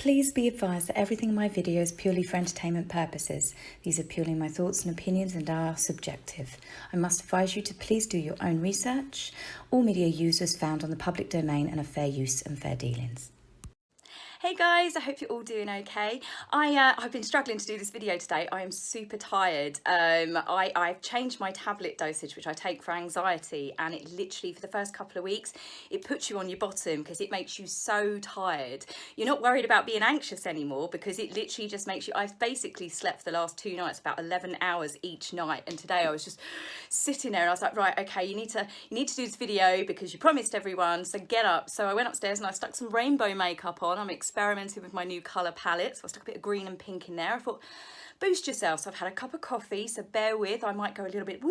Please be advised that everything in my video is purely for entertainment purposes. These are purely my thoughts and opinions and are subjective. I must advise you to please do your own research. All media users found on the public domain and are fair use and fair dealings. Hey guys, I hope you're all doing okay. I've been struggling to do this video today. I am super tired. I've changed my tablet dosage, which I take for anxiety, and it literally, for the first couple of weeks, it puts you on your bottom because it makes you so tired. You're not worried about being anxious anymore because it literally just makes you... I've basically slept for the last 2 nights about 11 hours each night, and today I was just sitting there and I was like, right, okay, you need to do this video because you promised everyone, so get up. So I went upstairs and I stuck some rainbow makeup on. I'm experimenting with my new colour palette, so I stuck a bit of green and pink in there. I thought, boost yourself. So I've had a cup of coffee, so bear with, I might go a little bit...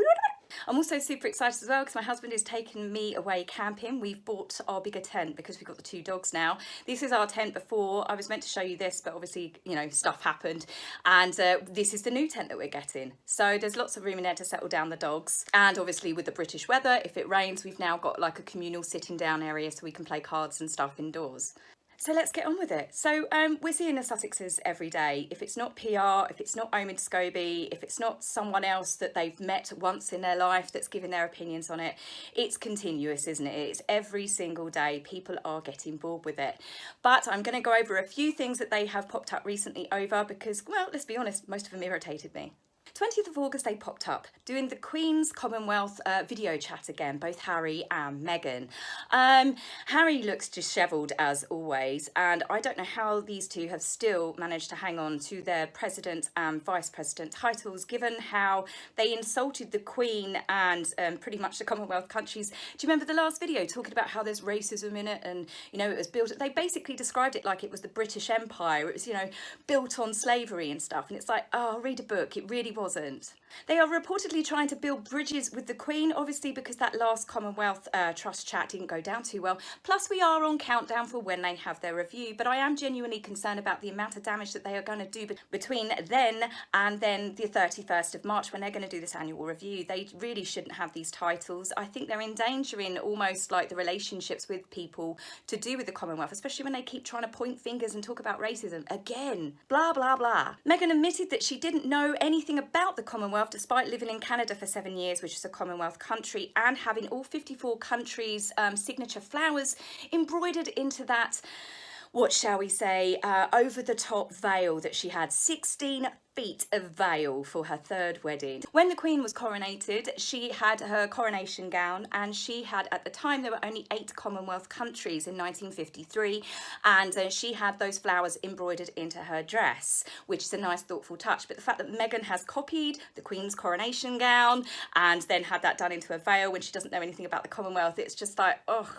I'm also super excited as well because my husband is taking me away camping. We've bought our bigger tent because we've got the 2 dogs now. This is our tent before. I was meant to show you this, but obviously, you know, stuff happened. And this is the new tent that we're getting. So there's lots of room in there to settle down the dogs. And obviously with the British weather, if it rains, we've now got like a communal sitting down area so we can play cards and stuff indoors. So let's get on with it. So we're seeing the Sussexes every day. If it's not PR, if it's not Omid Scobie, if it's not someone else that they've met once in their life that's giving their opinions on it, it's continuous, isn't it? It's every single day. People are getting bored with it. But I'm going to go over a few things that they have popped up recently over because, well, let's be honest, most of them irritated me. 20th of August, they popped up doing the Queen's Commonwealth video chat again, both Harry and Meghan. Harry looks dishevelled as always, and I don't know how these two have still managed to hang on to their president and vice president titles, given how they insulted the Queen and pretty much the Commonwealth countries. Do you remember the last video talking about how there's racism in it and, you know, it was built... They basically described it like it was the British Empire. It was, you know, built on slavery and stuff. And it's like, oh, read a book. It really wasn't. They are reportedly trying to build bridges with the Queen, obviously because that last Commonwealth Trust chat didn't go down too well. Plus we are on countdown for when they have their review, but I am genuinely concerned about the amount of damage that they are going to do between then and then the 31st of March when they're going to do this annual review. They really shouldn't have these titles. I think they're endangering almost like the relationships with people to do with the Commonwealth, especially when they keep trying to point fingers and talk about racism again. Blah, blah, blah. Meghan admitted that she didn't know anything about the Commonwealth despite living in Canada for 7 years, which is a Commonwealth country, and having all 54 countries' signature flowers embroidered into that, what shall we say, over-the-top veil that she had. 16 feet of veil for her 3rd wedding. When the Queen was coronated, she had her coronation gown, and she had, at the time, there were only 8 Commonwealth countries in 1953, and she had those flowers embroidered into her dress, which is a nice, thoughtful touch. But the fact that Meghan has copied the Queen's coronation gown and then had that done into a veil when she doesn't know anything about the Commonwealth, it's just like, oh,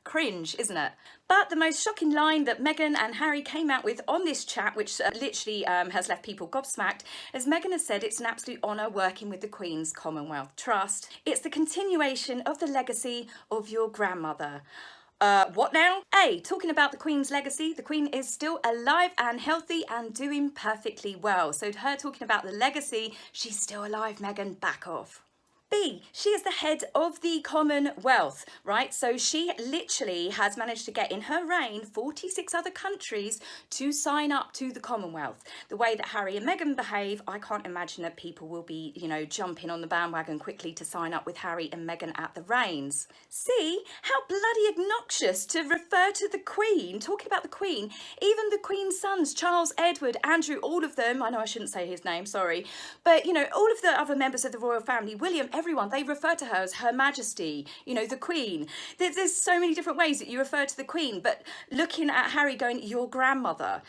cringe, isn't it? But the most shocking line that Meghan and Harry came out with on this chat, which literally has left people gobsmacked, as Meghan has said, it's an absolute honour working with the Queen's Commonwealth Trust. It's the continuation of the legacy of your grandmother. What now? Talking about the Queen's legacy, the Queen is still alive and healthy and doing perfectly well. So her talking about the legacy, she's still alive, Meghan, back off. B, she is the head of the Commonwealth, right? So she literally has managed to get in her reign 46 other countries to sign up to the Commonwealth. The way that Harry and Meghan behave, I can't imagine that people will be, you know, jumping on the bandwagon quickly to sign up with Harry and Meghan at the reigns. C, how bloody obnoxious to refer to the Queen, talking about the Queen, even the Queen's sons, Charles, Edward, Andrew, all of them, I know I shouldn't say his name, sorry, but, you know, all of the other members of the royal family, William, everyone, they refer to her as Her Majesty, you know, the Queen. There's so many different ways that you refer to the Queen, but looking at Harry going, your grandmother,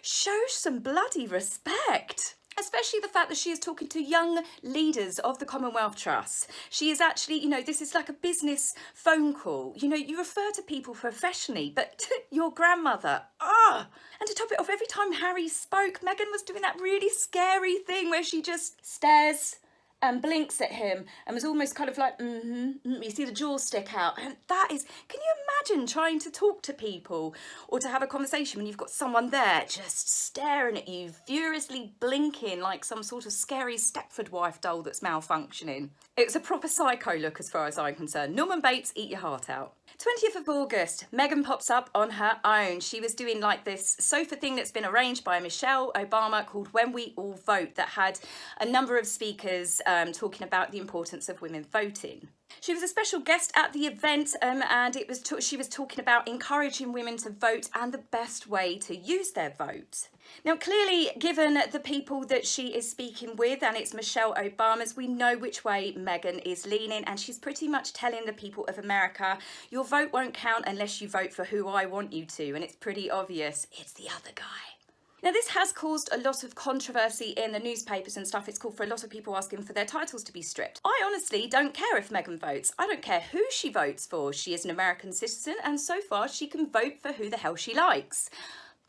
shows some bloody respect. Especially the fact that she is talking to young leaders of the Commonwealth Trust. She is actually, you know, this is like a business phone call. You know, you refer to people professionally, but your grandmother, And to top it off, every time Harry spoke, Meghan was doing that really scary thing where she just stares and blinks at him and was almost kind of like, you see the jaws stick out. And that is, can you imagine trying to talk to people or to have a conversation when you've got someone there just staring at you, furiously blinking like some sort of scary Stepford wife doll that's malfunctioning? It's a proper psycho look as far as I'm concerned. Norman Bates, eat your heart out. 20th of August, Meghan pops up on her own. She was doing like this sofa thing that's been arranged by Michelle Obama called When We All Vote, that had a number of speakers talking about the importance of women voting. She was a special guest at the event, and she was talking about encouraging women to vote and the best way to use their vote. Now, clearly, given the people that she is speaking with, and it's Michelle Obama's, we know which way Meghan is leaning, and she's pretty much telling the people of America, your vote won't count unless you vote for who I want you to, and it's pretty obvious, it's the other guy. Now, this has caused a lot of controversy in the newspapers and stuff. It's called for a lot of people asking for their titles to be stripped. I honestly don't care if Meghan votes. I don't care who she votes for. She is an American citizen, and so far she can vote for who the hell she likes.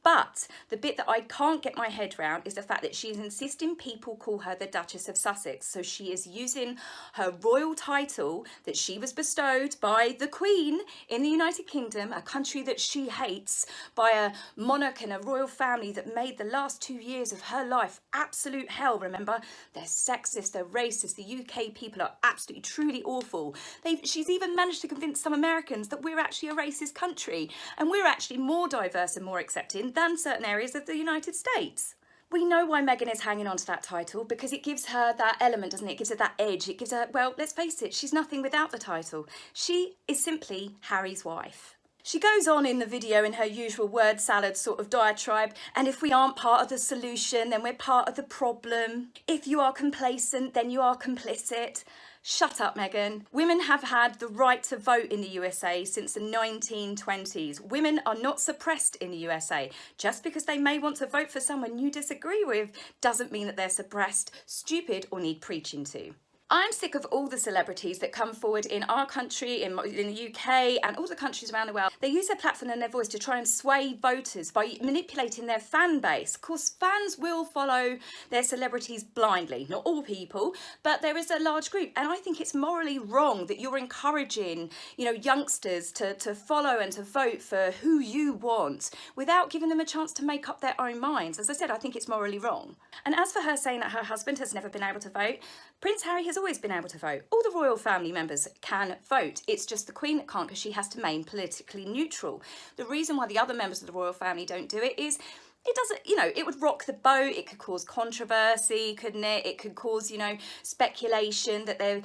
But the bit that I can't get my head around is the fact that she's insisting people call her the Duchess of Sussex. So she is using her royal title that she was bestowed by the Queen in the United Kingdom, a country that she hates, by a monarch and a royal family that made the last 2 years of her life absolute hell. Remember, they're sexist, they're racist, the UK people are absolutely, truly awful. She's even managed to convince some Americans that we're actually a racist country and we're actually more diverse and more accepting than certain areas of the United States. We know why Meghan is hanging on to that title, because it gives her that element, doesn't it? It gives her that edge. It gives her, well, let's face it, she's nothing without the title. She is simply Harry's wife. She goes on in the video in her usual word salad sort of diatribe, and if we aren't part of the solution, then we're part of the problem. If you are complacent, then you are complicit. Shut up, Meghan. Women have had the right to vote in the USA since the 1920s. Women are not suppressed in the USA. Just because they may want to vote for someone you disagree with doesn't mean that they're suppressed, stupid, or need preaching to. I'm sick of all the celebrities that come forward in our country, in the UK, and all the countries around the world. They use their platform and their voice to try and sway voters by manipulating their fan base. Of course, fans will follow their celebrities blindly. Not all people, but there is a large group. And I think it's morally wrong that you're encouraging, youngsters to follow and to vote for who you want without giving them a chance to make up their own minds. As I said, I think it's morally wrong. And as for her saying that her husband has never been able to vote, Prince Harry has always been able to vote. All the royal family members can vote. It's just the Queen that can't, because she has to remain politically neutral. The reason why the other members of the royal family don't do it is it doesn't, it would rock the boat. It could cause controversy, couldn't it? It could cause, speculation that they're,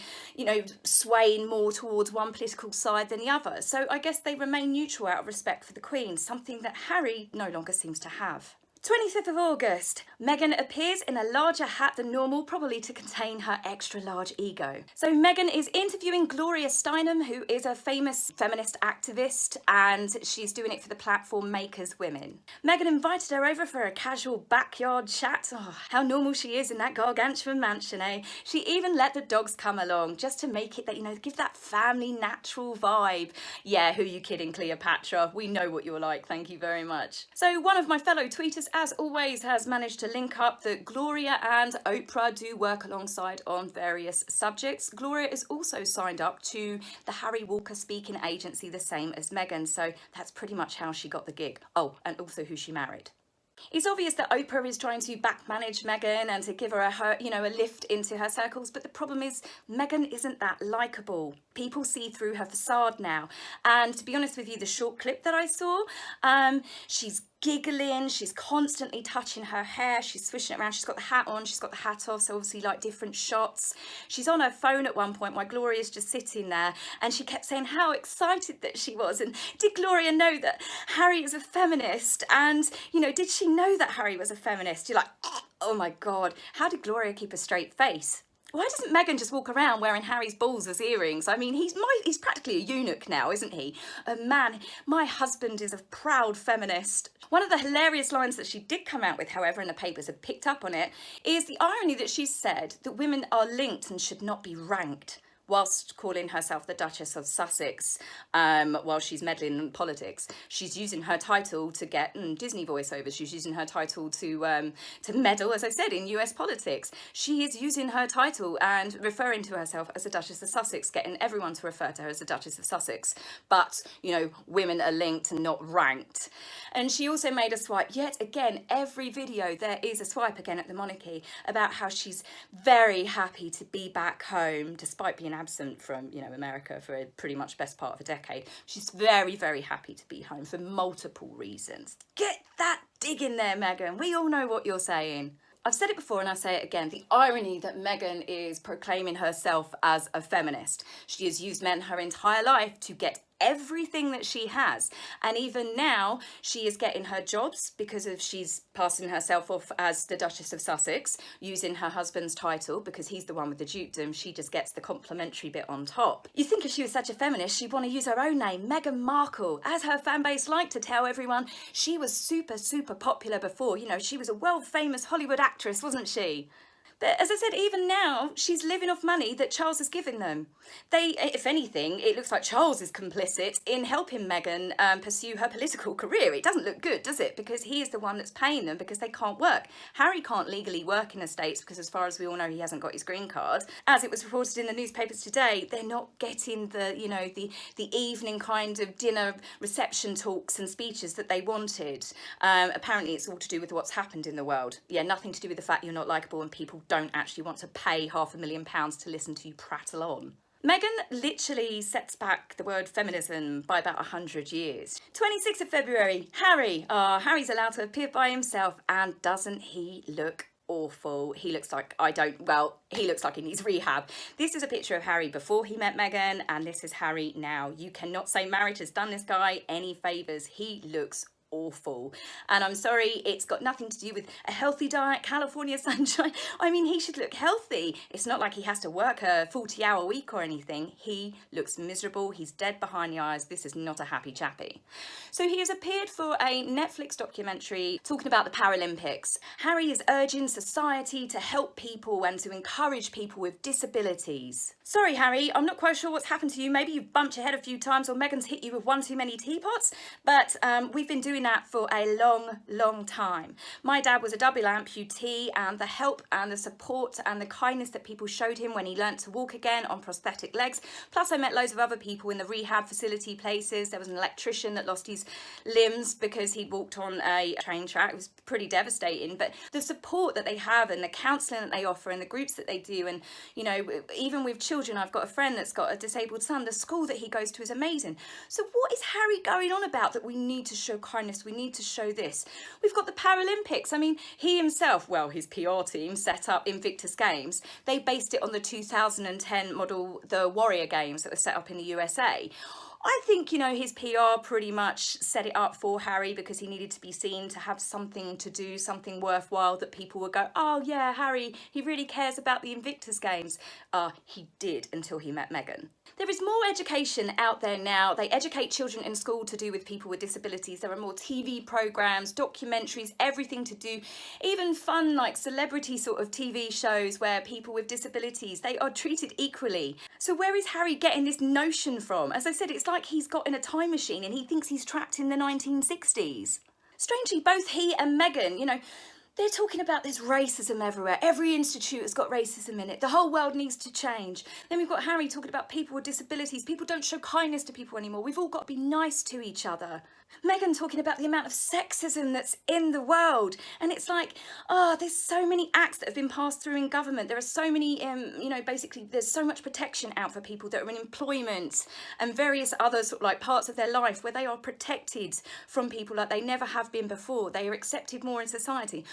swaying more towards one political side than the other. So I guess they remain neutral out of respect for the Queen, something that Harry no longer seems to have. 25th of August, Meghan appears in a larger hat than normal, probably to contain her extra large ego. So Meghan is interviewing Gloria Steinem, who is a famous feminist activist, and she's doing it for the platform Makers Women. Meghan invited her over for a casual backyard chat. Oh, how normal she is in that gargantuan mansion, eh? She even let the dogs come along, just to make it that, give that family natural vibe. Yeah, who you kidding, Cleopatra? We know what you're like, thank you very much. So one of my fellow tweeters, as always, has managed to link up that Gloria and Oprah do work alongside on various subjects. Gloria is also signed up to the Harry Walker speaking agency, the same as Meghan, so that's pretty much how she got the gig. Oh, and also who she married. It's obvious that Oprah is trying to back-manage Meghan and to give her a lift into her circles, but the problem is Meghan isn't that likeable. People see through her facade now, and to be honest with you, the short clip that I saw, she's giggling, she's constantly touching her hair, she's swishing it around, she's got the hat on, she's got the hat off, so obviously like different shots. She's on her phone at one point while Gloria's just sitting there, and she kept saying how excited that she was, and did Gloria know that Harry is a feminist, and did she know that Harry was a feminist? You're like, oh my God, how did Gloria keep a straight face? Why doesn't Meghan just walk around wearing Harry's balls as earrings? I mean, he's practically a eunuch now, isn't he? A man, my husband is a proud feminist. One of the hilarious lines that she did come out with, however, and the papers have picked up on it, is the irony that she said that women are linked and should not be ranked, whilst calling herself the Duchess of Sussex, while she's meddling in politics. She's using her title to get Disney voiceovers. She's using her title to meddle, as I said, in US politics. She is using her title and referring to herself as the Duchess of Sussex, getting everyone to refer to her as the Duchess of Sussex. But, women are linked and not ranked. And she also made a swipe, yet again, every video there is a swipe again at the monarchy, about how she's very happy to be back home, despite being been absent from, you know, America for a pretty much best part of a decade. She's very, very happy to be home for multiple reasons. Get that dig in there, Meghan. We all know what you're saying. I've said it before and I say it again, the irony that Meghan is proclaiming herself as a feminist. She has used men her entire life to get everything that she has, and even now she is getting her jobs because of she's passing herself off as the Duchess of Sussex, using her husband's title because he's the one with the dukedom. She just gets the complimentary bit on top. You think if she was such a feminist she'd want to use her own name, Meghan Markle. As her fan base liked to tell everyone, she was super popular before. You know, she was a world famous Hollywood actress, wasn't she? But as I said, even now, she's living off money that Charles has given them. If anything, it looks like Charles is complicit in helping Meghan pursue her political career. It doesn't look good, does it? Because he is the one that's paying them because they can't work. Harry can't legally work in the States because, as far as we all know, he hasn't got his green card. As it was reported in the newspapers today, they're not getting the, you know, the evening kind of dinner reception talks and speeches that they wanted. Apparently, it's all to do with what's happened in the world. Yeah, nothing to do with the fact you're not likeable and people don't actually want to pay £500,000 to listen to you prattle on. Meghan literally sets back the word feminism by about 100 years. 26th of February, Harry. Harry's allowed to appear by himself, and doesn't he look awful? He looks like, he looks like he needs rehab. This is a picture of Harry before he met Meghan, and this is Harry now. You cannot say marriage has done this guy any favours. He looks awful, and I'm sorry, it's got nothing to do with a healthy diet, California sunshine. I mean, he should look healthy. It's not like he has to work a 40-hour week or anything. He looks miserable. He's dead behind the eyes. This is not a happy chappy. So he has appeared for a Netflix documentary talking about the Paralympics. Harry is urging society to help people and to encourage people with disabilities. Sorry, Harry, I'm not quite sure what's happened to you. Maybe you've bumped your head a few times or Meghan's hit you with one too many teapots, but we've been doing that for a long time. My dad was a double amputee, and the help and the support and the kindness that people showed him when he learnt to walk again on prosthetic legs. Plus I met loads of other people in the rehab facility places. There was an electrician that lost his limbs because he walked on a train track. It was pretty devastating, but the support that they have and the counselling that they offer and the groups that they do, and you know, even with children, I've got a friend that's got a disabled son. The school that he goes to is amazing. So what is Harry going on about that we need to show kindness? We need to show this. We've got the Paralympics. I mean, he himself, well, his PR team set up Invictus Games. They based it on the 2010 model, the Warrior Games that were set up in the USA. I think, you know, his PR pretty much set it up for Harry because he needed to be seen to have something to do, something worthwhile that people would go, oh yeah, Harry, he really cares about the Invictus Games. He did until he met Meghan. There is more education out there now. They educate children in school to do with people with disabilities. There are more TV programmes, documentaries, everything to do, even fun like celebrity sort of TV shows where people with disabilities, they are treated equally. So where is Harry getting this notion from? As I said, it's like he's got in a time machine and he thinks he's trapped in the 1960s. Strangely, both he and Meghan, you know, they're talking about there's racism everywhere. Every institute has got racism in it. The whole world needs to change. Then we've got Harry talking about people with disabilities. People don't show kindness to people anymore. We've all got to be nice to each other. Meghan talking about the amount of sexism that's in the world. And it's like, there's so many acts that have been passed through in government. There are so many, you know, basically there's so much protection out for people that are in employment and various other sort of like parts of their life where they are protected from people like they never have been before. They are accepted more in society.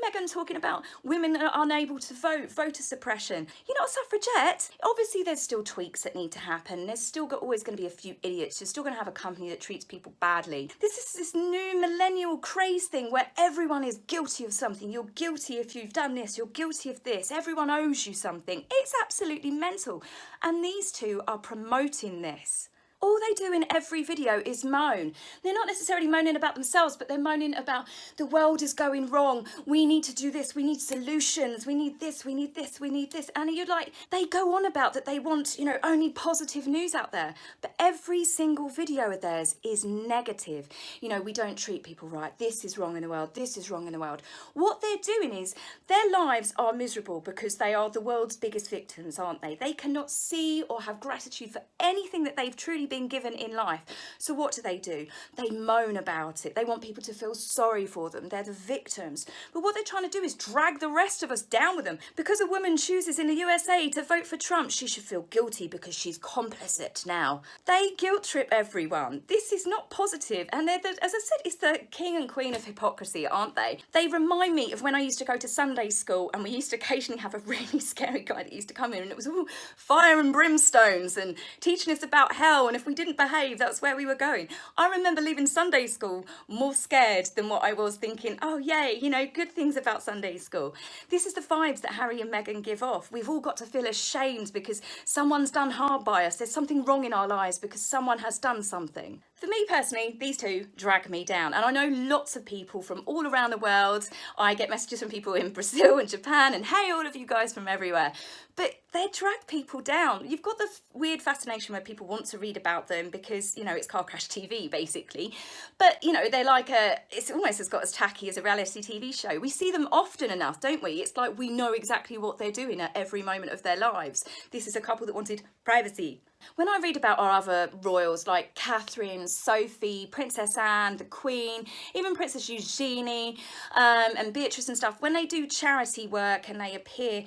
Meghan talking about women that are unable to vote, voter suppression. You're not a suffragette. Obviously there's still tweaks that need to happen. There's still always going to be a few idiots. You're still going to have a company that treats people badly. This is this new millennial craze thing where everyone is guilty of something. You're guilty if you've done this. You're guilty of this. Everyone owes you something. It's absolutely mental. And these two are promoting this. All they do in every video is moan. They're not necessarily moaning about themselves, but they're moaning about the world is going wrong. We need to do this. We need solutions. We need this. We need this. We need this. And you're like, they go on about that they want, you know, only positive news out there. But every single video of theirs is negative. You know, we don't treat people right. This is wrong in the world. This is wrong in the world. What they're doing is their lives are miserable because they are the world's biggest victims, aren't they? They cannot see or have gratitude for anything that they've truly been given in life. So what do? They moan about it. They want people to feel sorry for them. They're the victims. But what they're trying to do is drag the rest of us down with them. Because a woman chooses in the USA to vote for Trump, she should feel guilty because she's complicit now. They guilt trip everyone. This is not positive. And they're as I said, it's the king and queen of hypocrisy, aren't they? They remind me of when I used to go to Sunday school, and we used to occasionally have a really scary guy that used to come in, and it was all fire and brimstones and teaching us about hell, and if we didn't behave, that's where we were going. I remember leaving Sunday school more scared than what I was thinking, oh yay, you know, good things about Sunday school. This is the vibes that Harry and Meghan give off. We've all got to feel ashamed because someone's done hard by us. There's something wrong in our lives because someone has done something. For me personally, these two drag me down. And I know lots of people from all around the world. I get messages from people in Brazil and Japan, and hey, all of you guys from everywhere. But they drag people down. You've got the weird fascination where people want to read about them because, you know, it's car crash TV basically. But, you know, they're like it's almost as got as tacky as a reality TV show. We see them often enough, don't we? It's like we know exactly what they're doing at every moment of their lives. This is a couple that wanted privacy. When I read about our other royals like Catherine, Sophie, Princess Anne, the Queen, even Princess Eugenie, and Beatrice and stuff, when they do charity work and they appear,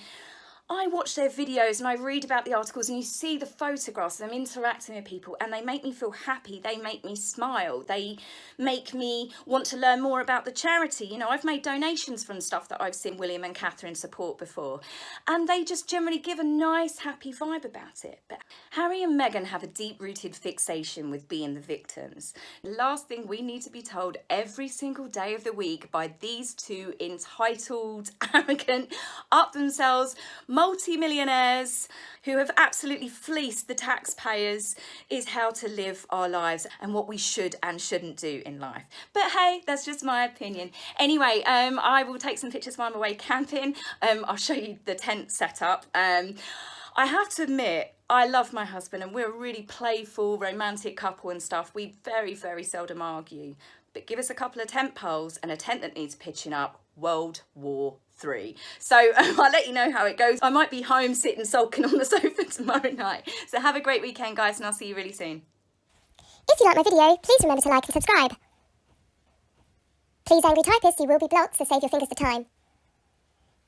I watch their videos and I read about the articles, and you see the photographs of them interacting with people, and they make me feel happy. They make me smile. They make me want to learn more about the charity. You know, I've made donations from stuff that I've seen William and Catherine support before, and they just generally give a nice, happy vibe about it. But Harry and Meghan have a deep-rooted fixation with being the victims. The last thing we need to be told every single day of the week by these two entitled, arrogant, up themselves, multi-millionaires who have absolutely fleeced the taxpayers is how to live our lives and what we should and shouldn't do in life. But hey, that's just my opinion. Anyway, I will take some pictures while I'm away camping. I'll show you the tent setup. I have to admit, I love my husband and we're a really playful, romantic couple and stuff. We very, very seldom argue. But give us a couple of tent poles and a tent that needs pitching up, World War III. So I'll let you know how it goes. I might be home sitting sulking on the sofa tomorrow night. So have a great weekend, guys, and I'll see you really soon. If you like my video, please remember to like and subscribe. Please, angry typist, you will be blocked, so save your fingers the time.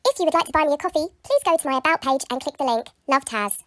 If you would like to buy me a coffee, please go to my About page and click the link. Love, Taz.